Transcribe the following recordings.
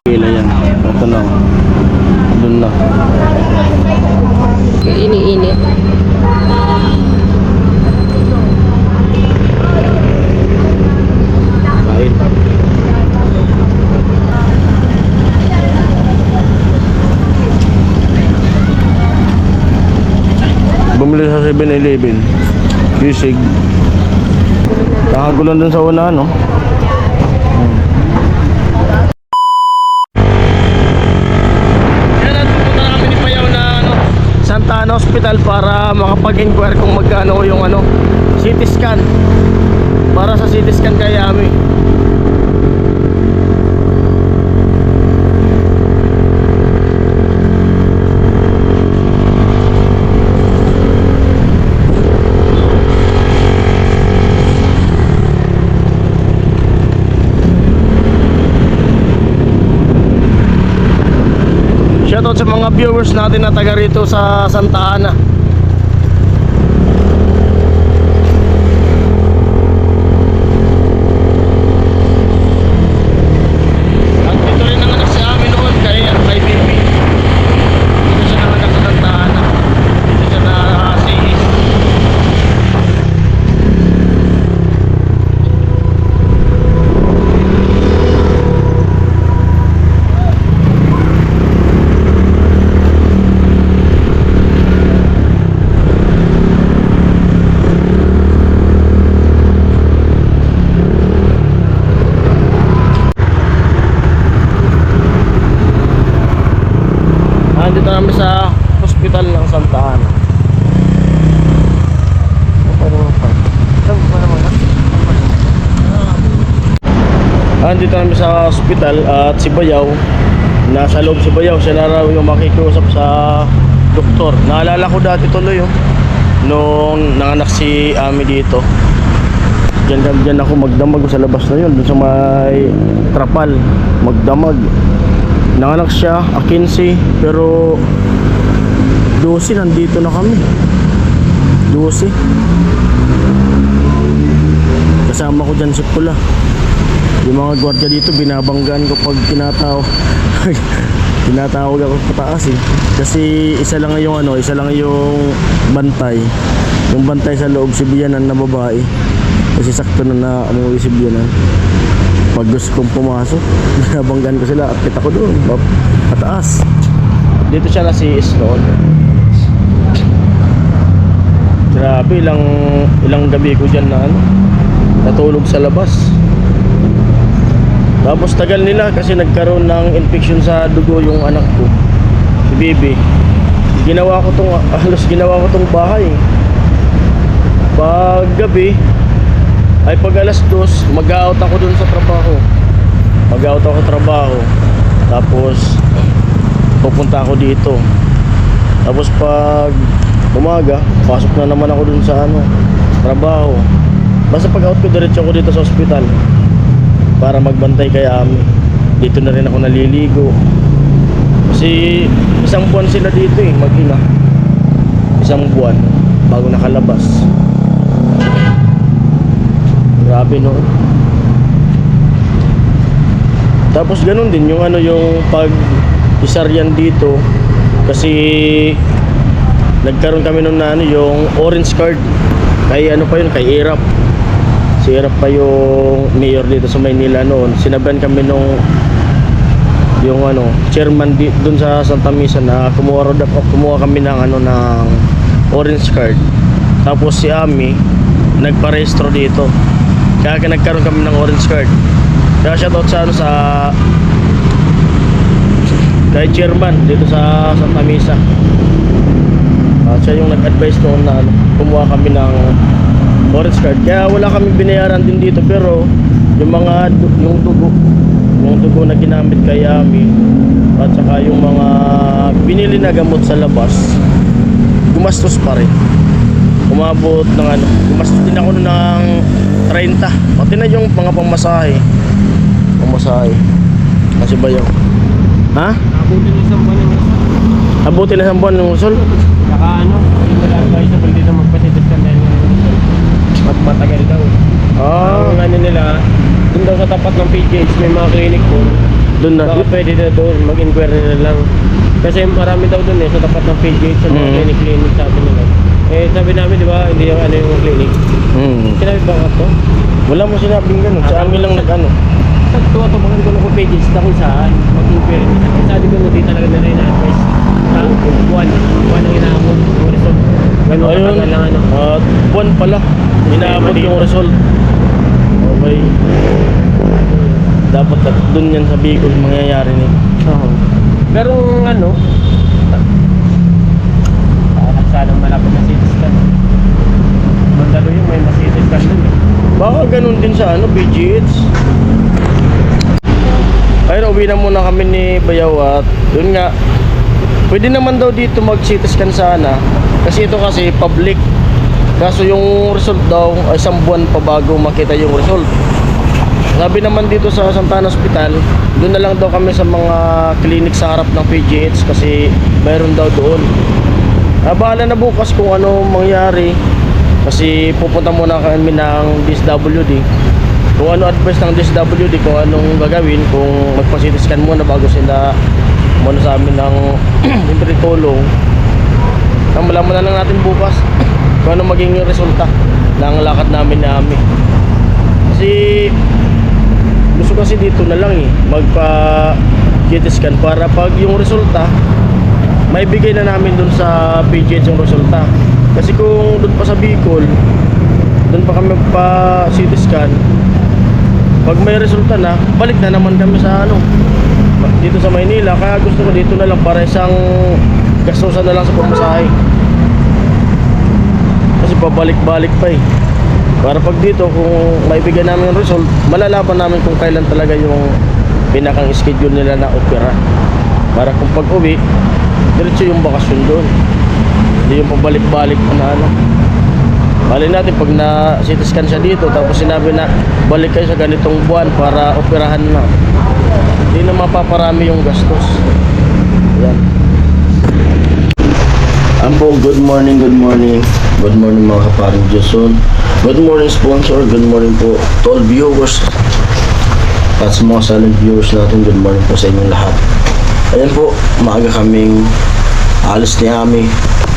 Pila yan. Ito na. Doon na. Ini-init. Kain. Bumili sa 7-Eleven. Kisig. Nakagulan dun sa una, no? Santa Ana Hospital para makapag-inquire kung magkano yung CT scan. Para sa CT scan kay Ami. Shoutout sa mga viewers natin na taga rito sa Santa Ana. At dito rin nanganak si Ami noon kay Bibi. Dito siya nanganak sa Santa Ana. Dito siya na-CIS. Dito namin sa hospital ng Santa Ana. Dito namin sa hospital at si Bayaw, nasa loob si Bayaw, siya na raw yung makikiusap sa doktor. Naalala ko dati tuloy nung nanganak si Ami dito. Diyan ako magdamag sa labas na yun, dun sa may trapal, magdamag. Nanganak siya, 15, pero 12 nandito na kami. 12. Kasama ko dyan si Pula. Yung mga gwardiya dito, binabanggaan ko pag tinatawag ako pataas Kasi isa lang yung bantay. Yung bantay sa loob, si Biyanan na babae. Kasi sakto na umuwi si Biyanan. Pag gusto kong pumasok, binabanggan ko sila at kita ko doon pataas. Dito siya na-CIS noon. Grabe, ilang gabi ko dyan na natulog sa labas. Tapos tagal nila kasi nagkaroon ng infection sa dugo yung anak ko, si Bibi. Halos ginawa ko tong bahay. Pag gabi ay pag alas 2, mag-out ako dun sa trabaho. Tapos pupunta ako dito. Tapos pag umaga, pasok na naman ako dun sa trabaho. Basta pag out ko, diretso ako dito sa ospital para magbantay kay Ami. Dito na rin ako naliligo. Kasi isang buwan sila dito mag-ina. Isang buwan bago nakalabas. Grabe noon. Tapos ganun din yung yung pag-isaryan dito kasi nagkaroon kami noon na yung orange card kay kay Irap. Si Irap pa yung mayor dito sa Maynila noon. Sinabihan kami yung chairman doon sa Santa Misa na kumuha kami ng ng orange card. Tapos si Ami nagparehistro dito. Kaya nagkaroon kami ng orange card. Kaya shoutout sa kay chairman dito sa Santa Misa. Siya yung nag-advise noon na kumuha kami ng orange card. Kaya wala kami binayaran din dito, pero yung dugo na ginamit kay Ami at saka yung mga binili na gamot sa labas, gumastos pa rin. Umabot ng gumastos din ako ng 30. Pati na yung mga pamasahe. Kasi Bayaw. Ha? Abutin na isang buwan ng usol. Saka yung nag-advise sa dito magpasitiskan dahil matagal daw. Ang nila, dun daw sa tapat ng PGH may mga clinic po. Doon na. Baka pwede na doon, mag-inquiry na lang. Kasi marami daw doon sa tapat ng PGH sa mga clinic sa atin nila. Sabi namin, di ba, hindi yung yung clinic. Sinabi ba ka to? Wala mo sinabing ganun. Sa amin lang nag-ano. Tuwa-tumakan ko lang kung PGH na kung saan mag-inquiry nila. Sabi ko, hindi talaga nila ina-advise. Sa buwan ang inaamon yung result. Ganun Ayun. katagal lang ano. Buwan pala. Inaabot yung result. Okay. Dapat doon yan sa Bicol mangyayari nito. Oo. Pero ano, sanang malapit na CT scan. Mandalo yung may mas CT scan dun eh. Baka ganun din sa PGH. Ayun, uwi na muna kami ni Bayaw at yun nga. Pwede naman daw dito mag-CT scan sana. Kasi ito kasi public. Kaso yung result daw ay isang buwan pa bago makita yung result. Sabi naman dito sa Santa Ana Hospital, doon na lang daw kami sa mga clinic sa harap ng PGH kasi mayroon daw doon. Bahala na bukas kung ano mangyari kasi pupunta muna kami ng DSWD. Kung ano advice ng DSWD, kung anong gagawin, kung magpa-CT scan muna bago sila muna sa amin ng tulong. Malaman na lang natin bukas kung ano maging resulta ng lakad namin na AMI. Kasi gusto kasi dito na lang magpa-CT scan para pag yung resulta may bigay na namin dun sa PGH yung resulta. Kasi kung dun pa sa Bicol, dun pa kami pa-CT scan, pag may resulta na, balik na naman kami sa dito sa Maynila. Kaya gusto ko dito na lang para isang gastusan na lang sa pamasahe. Kasi pabalik-balik pa para pag dito kung maibigay namin yung result, malalaman namin kung kailan talaga yung pinakang schedule nila na opera. Para kung pag uwi, diretso yung bakasyon doon. Hindi yung pabalik-balik na Bali natin pag na CT scan siya dito tapos sinabi na balik kayo sa ganitong buwan para operahan na. Hindi na mapaparami yung gastos. Yan. Ampo, good morning, good morning. Good morning mga kaparing Jason. Good morning sponsor, good morning po to all viewers. At sa mga silent viewers natin, good morning po sa inyong lahat. Ayan po, maaga kaming alis ni Ami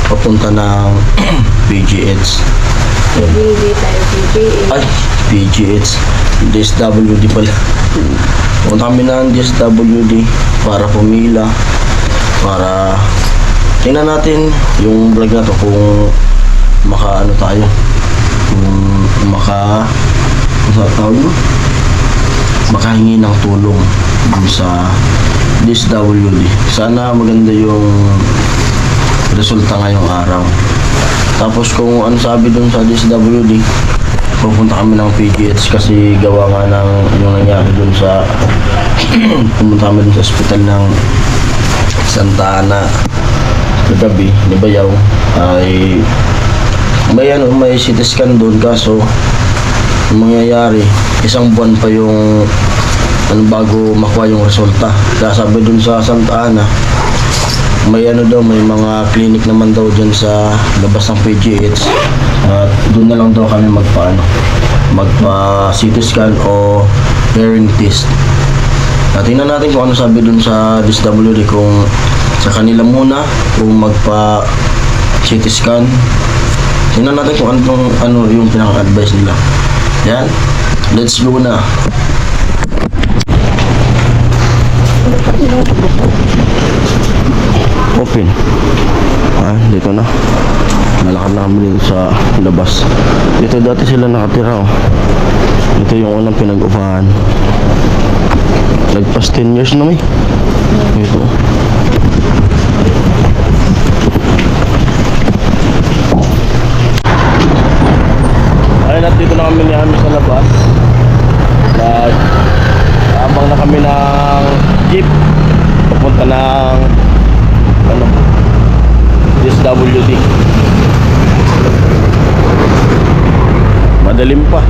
papunta ng PGH. Hindi tayo PGH. Ay, PGH. DSWD pala. Punta kami ng DSWD para pumila. Para tingnan natin yung vlog na to kung maka tayo. Kung makahingi ng tulong dun sa DSWD. Sana maganda yung resulta ngayong araw. Tapos kung ano sabi dun sa DSWD, pupunta kami ng PGH kasi gawa nga ng yung nangyari dun sa pumunta kami dun sa ospital ng Santa Ana kagabi ni Bayaw ay may CT scan dun kaso ang mangyayari isang buwan pa yung bago makuha yung resulta. Kaya sabi dun sa Santa Ana may may mga clinic naman daw dyan sa labas ng PGH at doon na lang daw kami magpa CT scan o hearing test. At tingnan natin kung ano sabi dun sa DSWD, kung sa kanila muna kung magpa CT scan. Tingnan natin kung ano yung pinaka-advice nila. Yan, let's go na. Open. Dito na. Nalakad na kami dito sa labas. Dito dati sila nakatira. Ito yung unang pinag-upahan. Nagpas 10 years na may. Ito. Ayun, at dito na kami ni Ami sa labas. Abang na kami ng jeep. Papunta ng DSWD. Madalim pa.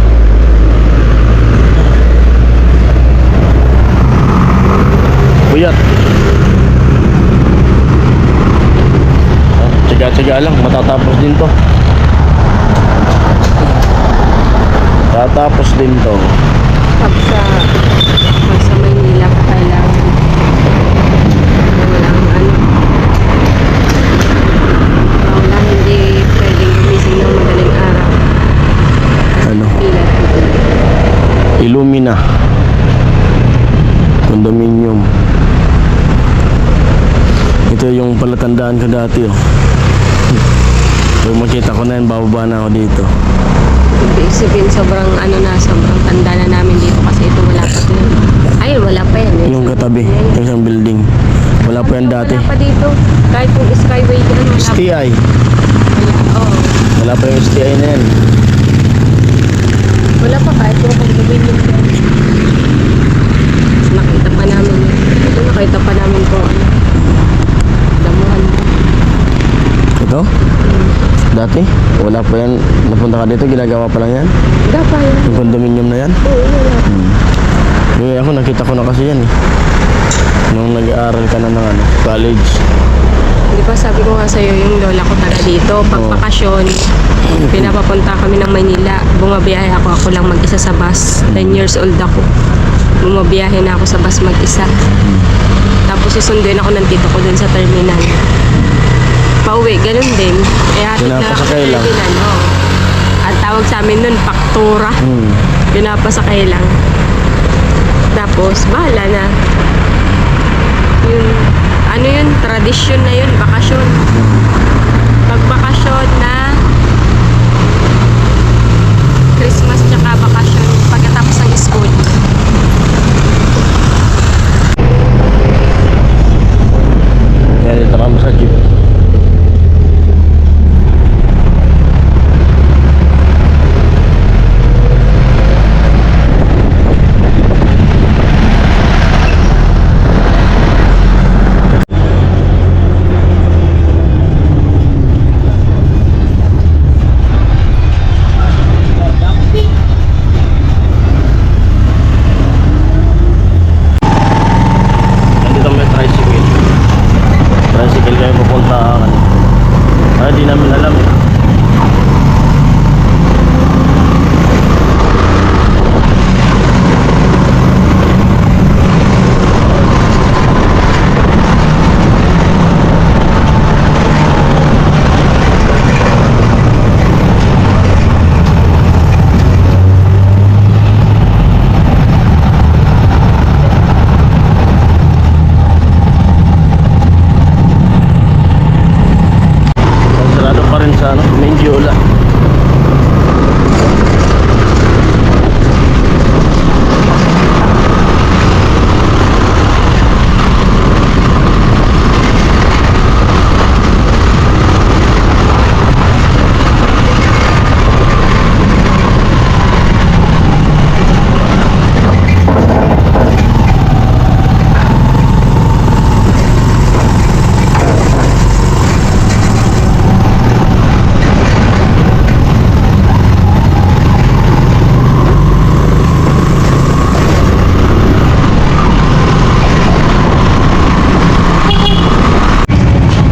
Buyat. Tsaga-tsaga lang, matatapos din to. Tatapos din to. Pag sa Maynila ka kailangan condominium. Ito yung palatandaan ko dati, oh. Pag makita ko na yan, bababa na ako dito. Ibig sabihin, sobrang tanda na namin dito kasi ito wala pa ito. Ay, wala pa yan. Yung katabi, yung isang building. Wala pa yan dati. Wala pa dito. Kahit yung Skyway yan, wala pa. STI. Oo. Wala pa yung STI na yan. Wala pa kahit yung condominium yan. Nakita pa namin yun. Ito nakita pa namin kung ano. Damuhan. Ito? Dati? Wala pa yan. Napunta ka dito, ginagawa pa lang yan. Wala pa yan. Yung condominium na yan. Oo, wala. Ako nakita ko na kasi yan, eh. Nung nag-aaral ka na ng college. Di ba sabi ko nga sa'yo yung lola ko taga dito. Pag Oo. bakasyon, pinapapunta kami ng Maynila. Bumabiyahe ako lang mag-isa sa bus. 10 years old ako. Bumabiyahe na ako sa bus mag-isa. Tapos susunduin ako ng tito ko dun sa terminal. Pauwi, ganun din. Eh, hatid na ako sa Pinapasakay lang. terminal. Oo. Ang tawag sa amin nun, paktura. Pinapasakay lang. Tapos, bahala na. Yung, ano yun, tradisyon na yun, bakasyon. Pag bakasyon na Christmas tsaka bakasyon pagkatapos ng school. Kaya dito kami sa jeep. Nandito may tricycle. Tricycle kayo pupunta. Di namin alam. Sarado pa rin sa Mendiola.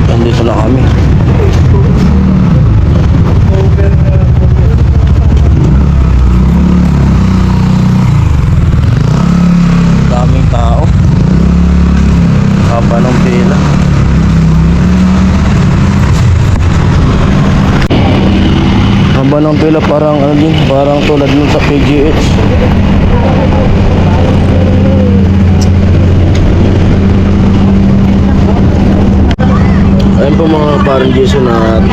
Nandito na kami. Daming tao. Haba ng pila. Haba ng pila, parang parang tulad nun sa PGH. Ayun po mga parang Jason, at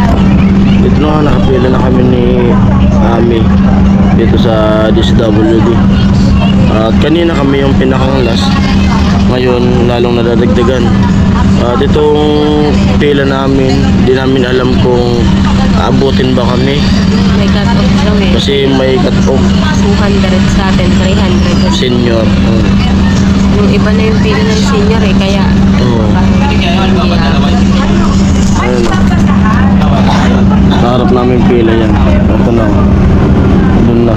dito na nakapila na kami ni Ami dito sa DSWD. At kanina kami yung pinakang last. Ngayon lalong nadadagdagan. At itong pila namin, di namin alam kung aabutin ba kami. May cut-off lang eh. Kasi may cut-off 200 sa atin, 300. senior. Yung iba na yung pila ng senior eh, kaya Oo. Ayun. Sa harap namin pila yan. Ito na. Doon na.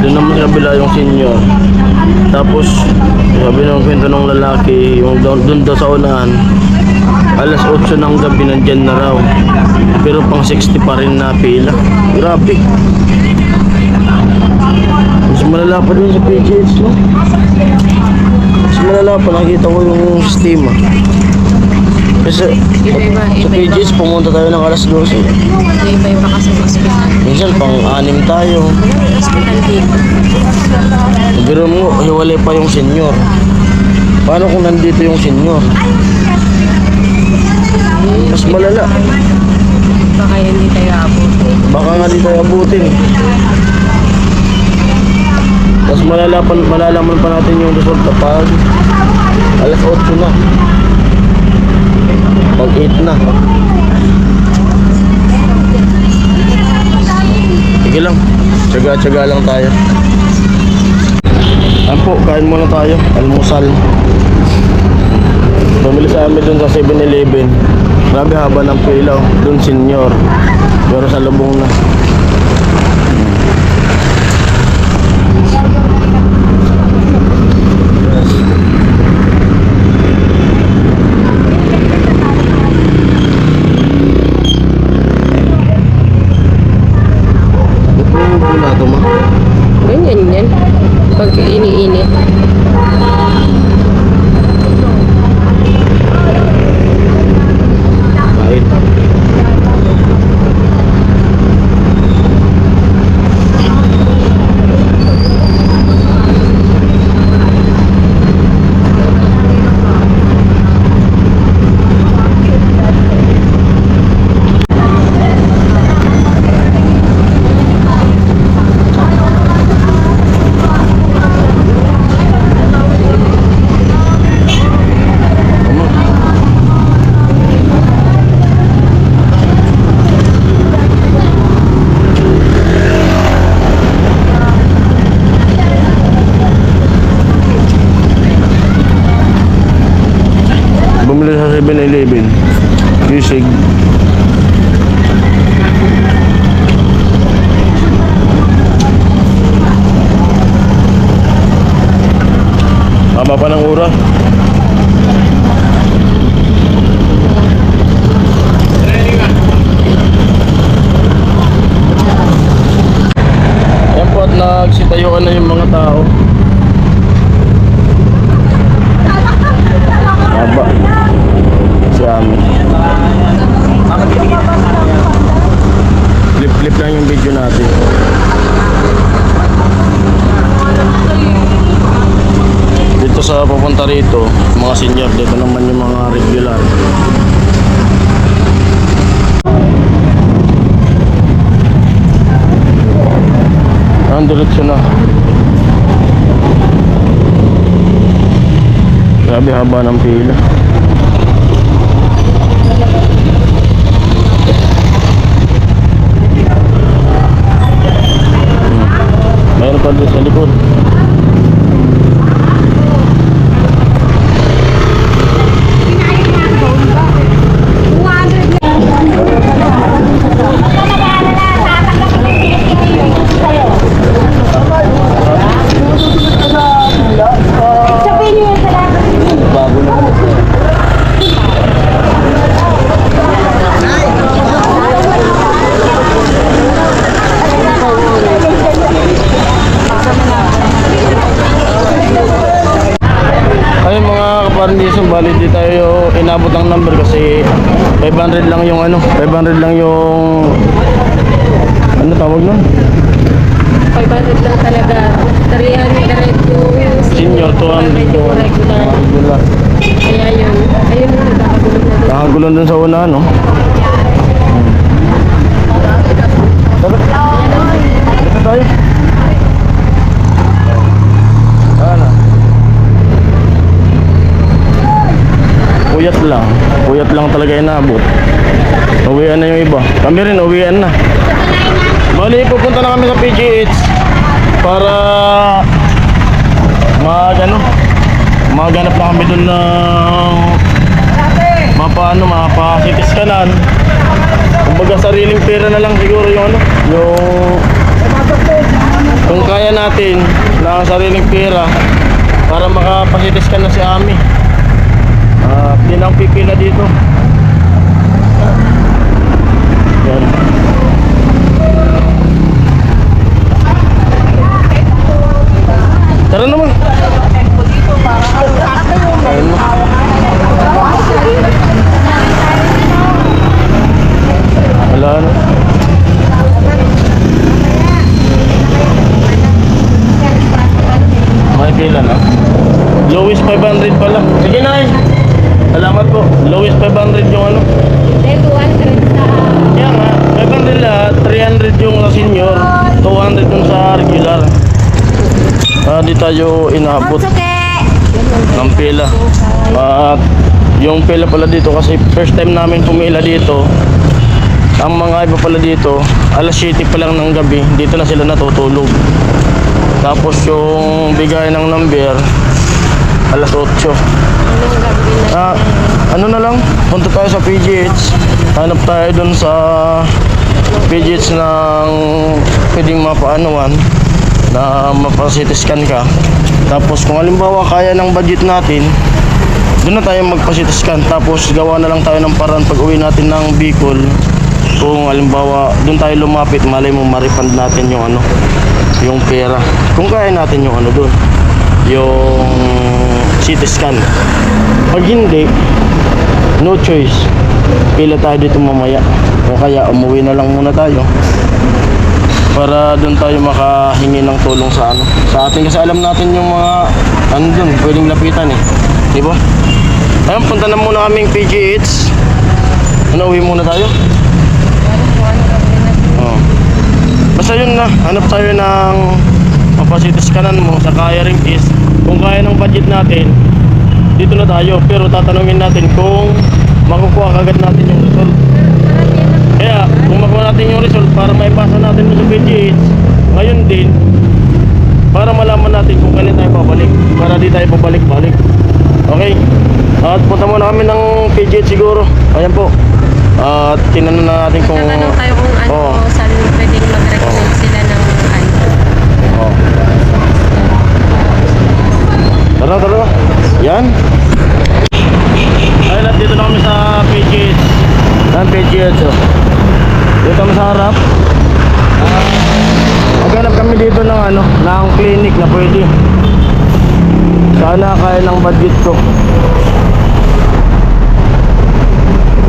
Doon naman sa kabila yung senior. Tapos sabi ng kwento ng lalaki, yung doon daw sa unahan, alas 8 ng gabi nandyan na raw. Pero pang 60 pa rin na pila. Grabe. Mas malala pa din sa PGH, no? Mas malala pa, nakita ko yung sistema. Kasi sa PGH pumunta tayo ng alas 12. Iba-iba kasi sa hospital. Minsan pang 6 tayo. Hospital dito. Pero mo, hiwalay pa yung senior. Paano kung nandito yung senior? Mas malala. Baka hindi tayo abutin. Baka nga di tayo abutin. Mas malalaman pa natin yung result kapag alas 8 na. Pag 8 na. Sige lang. Tsaga-tsaga lang tayo. Ayan po, kain muna tayo. Almusal. Bumili sa amin dun sa 7-Eleven. Grabe haba ng pila. Dun senior. Pero sa lubong na. Ganyan yan. Pag iniinit. Kahit bumili sa 7-Eleven. Gisig. Tama pa ng ura. Ayan po at nagsitayuan na yung mga tao. Haba. Si Ami. Flip-flip lang yung video natin. Dito sa papunta rito, mga senior, dito naman yung mga regular. Ang diretso na. Grabe haba ng pila. Mayroon pa doon sa likod. Bago na. Ayun mga kaparandisong, bali di tayo inabot ng number kasi 500 lang yung ano, 500 lang yung ano tawag nun? 500 lang talaga. 300 yung Senior, 200 yung regular. regular. Kaya yun. Ayun yung nakakagulong na doon. Nakagulon dun sa una, no? Dito tayo. Ano? Puyat lang talaga inabot. Uwian na yung iba. Kami rin, uwian na. Bali, pupunta na kami sa PGH para maganap na kami dun ng mapa-CT-scanan. Kumbaga sariling pera na lang siguro yung ano, yung kung kaya natin na sariling pera para makapasitiskan na si Ami. Hindi na ang pipila dito. Yan. Tara naman. Ayun na. Wala na. Manila na. Lowest 500 pala. Sige na eh. Salamat po. Lowest 500 yung ano. Eh, 200 sa... Kaya nga, 500 lahat, 300 yung sa senior, 200 yung sa regular. Di tayo inaabot ng pila. At yung pila pala dito kasi first time namin pumila dito. Ang mga iba pala dito, alas 7 pa lang ng gabi, dito na sila natutulog. Tapos yung bigay ng number, alas 8. Ano na lang, punta tayo sa PGH. Hanap tayo dun sa PGH ng pwedeng mapaanuan na mapa-CT scan ka. Tapos kung halimbawa kaya ng budget natin, doon na tayo magpa-CT scan. Tapos gawa na lang tayo ng paraan pag uwi natin ng Bicol. Kung halimbawa doon tayo lumapit, malay mo ma-refund natin yung ano, yung pera. Kung kaya natin yung ano doon, yung CT scan. Pag hindi, no choice, pila tayo dito mamaya. O kaya umuwi na lang muna tayo para doon tayo makahingi ng tulong sa ano, sa atin, kasi alam natin yung mga ano doon pwedeng lapitan eh, di ba? Ayun, punta na muna kaming PGH. Ano, uwi muna tayo? Oh. Basta yun na, hanap tayo ng mapasitis kanan mo sa kaya ring is. Kung kaya ng budget natin, dito na tayo. Pero tatanungin natin kung makukuha kagad natin yung result. Kaya kung makuha natin yung result para maipasa natin mo sa PGH, ngayon din, para malaman natin kung kailan tayo babalik, para di tayo pabalik-balik. Okay? At punta muna kami ng PGH siguro. Ayan po. At tinanong na natin kung... Tatanong tayo kung ano, Oo. saan pwedeng mag-recommend sila ng ano. Oh. Tara. Yan. Ayun, at dito na kami sa PGH. Yan, PGH. Oh. Dito kami sa harap. Maghanap kami dito ng ano, ng clinic na pwede. Sana kaya ng budget ko.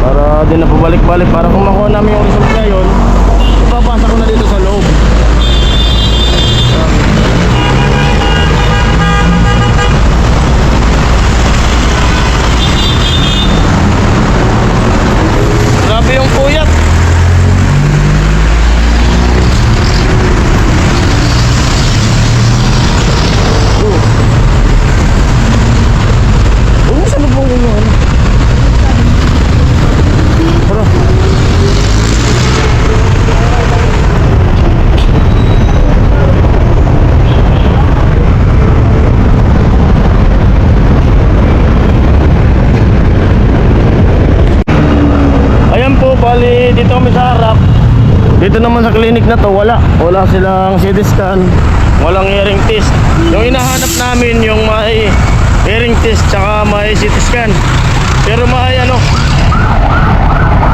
Para di na pabalik-balik. Para kung makuha namin yung result ngayon, ipapasa ko na dito sa loob. Grabe yung puyat. Saan na po yung ano? Tara. Ayan po, bali dito kami sa harap. Dito naman sa clinic na to, wala silang CT scan, walang hearing test. Yung hinahanap namin yung may hearing test tsaka may CT scan. Pero may ano,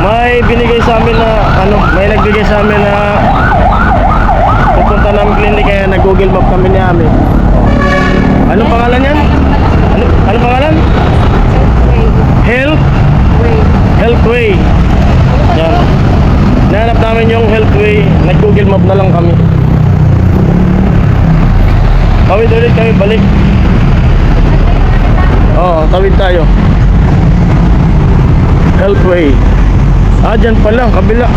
may binigay sa amin na ano, may nagbigay sa amin na pupunta namin clinic, kaya nag-Google Map kami ni Ami. Anong pangalan yan? Ano pangalan? Healthway. Yan. Nahanap namin yung Healthway, nag-Google Map na lang kami. Tawid ulit kami, balik. Oo, tawid tayo. Healthway. Dyan pala, kabila.